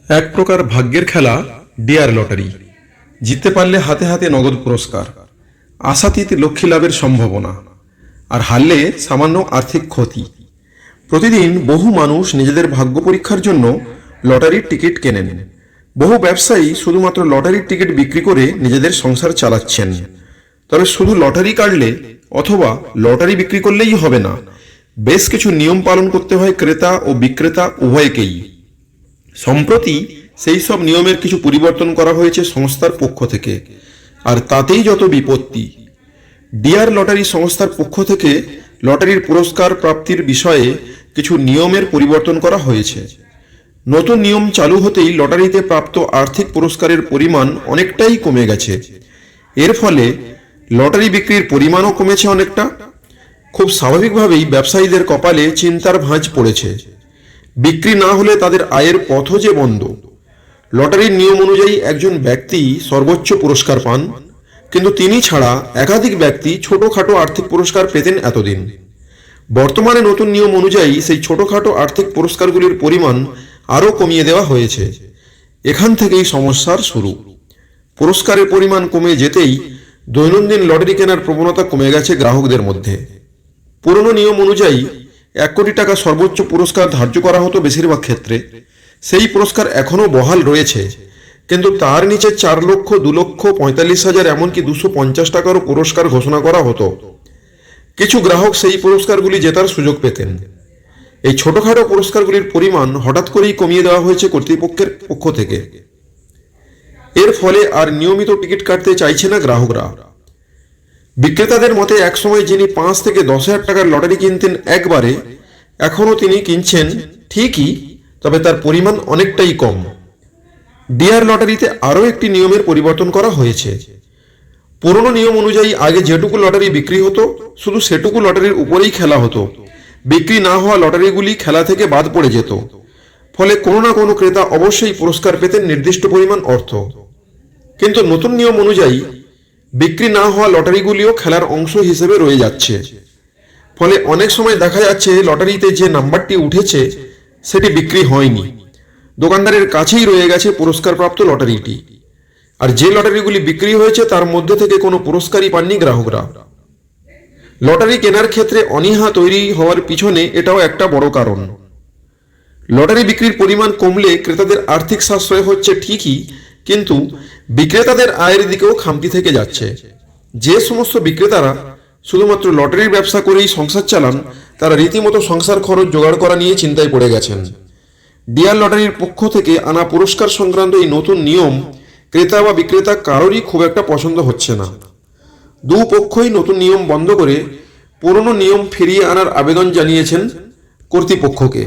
এক প্রকার ভাগ্যের খেলা ডিয়ার লটারি। জিততে পারলে হাতে হাতে নগদ পুরস্কার, আশাতীত লক্ষ্মী লাভের সম্ভাবনা, আর হারলে সামান্য আর্থিক ক্ষতি। প্রতিদিন বহু মানুষ নিজেদের ভাগ্য পরীক্ষার জন্য লটারির টিকিট কেনেন। বহু ব্যবসায়ী শুধুমাত্র লটারির টিকিট বিক্রি করে নিজেদের সংসার চালাচ্ছেন। তবে শুধু লটারি কাটলে অথবা লটারি বিক্রি করলেই হবে না, বেশ কিছু নিয়ম পালন করতে হয় ক্রেতা ও বিক্রেতা উভয়কেই। সম্প্রতি সেই সব নিয়মের কিছু পরিবর্তন করা হয়েছে সংস্থার পক্ষ থেকে, আর তাতেই যত বিপত্তি। ডিয়ার লটারি সংস্থার পক্ষ থেকে লটারির পুরস্কার প্রাপ্তির বিষয়ে কিছু নিয়মের পরিবর্তন করা হয়েছে। নতুন নিয়ম চালু হতেই লটারিতে প্রাপ্ত আর্থিক পুরস্কারের পরিমাণ অনেকটাই কমে গেছে। এর ফলে লটারি বিক্রির পরিমাণও কমেছে অনেকটা। খুব স্বাভাবিকভাবেই ব্যবসায়ীদের কপালে চিন্তার ভাঁজ পড়েছে। বিক্রি না হলে তাদের আয়ের পথও যে বন্ধ। লটারির নিয়ম অনুযায়ী একজন ব্যক্তি সর্বোচ্চ পুরস্কার পান, কিন্তু তিনি ছাড়া একাধিক ব্যক্তি ছোটখাটো আর্থিক পুরস্কার পেতেন এতদিন। বর্তমানে নতুন নিয়ম অনুযায়ী সেই ছোটখাটো আর্থিক পুরস্কারগুলির পরিমাণ আরও কমিয়ে দেওয়া হয়েছে। এখান থেকেই সমস্যার শুরু। পুরস্কারের পরিমাণ কমে যেতেই দৈনন্দিন লটারি কেনার প্রবণতা কমে গেছে গ্রাহকদের মধ্যে। পুরনো নিয়ম অনুযায়ী 1 কোটি টাকা সর্বোচ্চ পুরস্কার ধার্য করা হতো বেশিরভাগ ক্ষেত্রে। সেই পুরস্কার এখনও বহাল রয়েছে, কিন্তু তার নিচে 4 লক্ষ, 2 লক্ষ, 45,000, এমনকি 250 টাকারও পুরস্কার ঘোষণা করা হতো। কিছু গ্রাহক সেই পুরস্কারগুলি জেতার সুযোগ পেতেন। এই ছোটখাটো পুরস্কারগুলির পরিমাণ হঠাৎ করেই কমিয়ে দেওয়া হয়েছে কর্তৃপক্ষের পক্ষ থেকে। এর ফলে আর নিয়মিত টিকিট কাটতে চাইছে না গ্রাহকরা। বিক্রেতাদের মতে একসময় যিনি 5 থেকে 10,000 টাকার লটারি কিনতেন একবারে, এখনও তিনি কিনছেন ঠিকই, তবে তার পরিমাণ অনেকটাই কম। ডিয়ার লটারিতে আরও একটি নিয়মের পরিবর্তন করা হয়েছে। পুরনো নিয়ম অনুযায়ী আগে যেটুকু লটারি বিক্রি হতো শুধু সেটুকু লটারির উপরেই খেলা হতো। বিক্রি না হওয়া লটারিগুলি খেলা থেকে বাদ পড়ে যেত। ফলে কোনো না কোনো ক্রেতা অবশ্যই পুরস্কার পেতেন নির্দিষ্ট পরিমাণ অর্থ। কিন্তু নতুন নিয়ম অনুযায়ী বিক্রি না হওয়া লটারিগুলিও খেলার অংশ হিসেবে রয়ে যাচ্ছে। ফলে অনেক সময় দেখা যাচ্ছে লটারিতে যে নাম্বারটি উঠেছে সেটি বিক্রি হয়নি, দোকানদারের কাছেই রয়ে গেছে পুরস্কারপ্রাপ্ত লটারিটি। আর যে লটারিগুলি বিক্রি হয়েছে তার মধ্যে থেকে কোনো পুরস্কারই পাননি গ্রাহকরা। লটারি কেনার ক্ষেত্রে অনীহা তৈরি হওয়ার পিছনে এটাও একটা বড় কারণ। লটারি বিক্রির পরিমাণ কমলে ক্রেতাদের আর্থিক সাশ্রয় হচ্ছে ঠিকই, কিন্তু বিক্রেতাদের আয়ের দিকেও খামতি থেকে যাচ্ছে। যে সমস্ত বিক্রেতারা শুধুমাত্র লটারির ব্যবসা করেই সংসার চালান, তারা রীতিমতো সংসার খরচ জোগাড় করা নিয়ে চিন্তায় পড়ে গেছেন। ডিয়ার লটারির পক্ষ থেকে আনা পুরস্কার সংক্রান্ত এই নতুন নিয়ম ক্রেতা বা বিক্রেতা কারোরই খুব একটা পছন্দ হচ্ছে না। দুপক্ষই নতুন নিয়ম বন্ধ করে পুরনো নিয়ম ফিরিয়ে আনার আবেদন জানিয়েছেন কর্তৃপক্ষকে।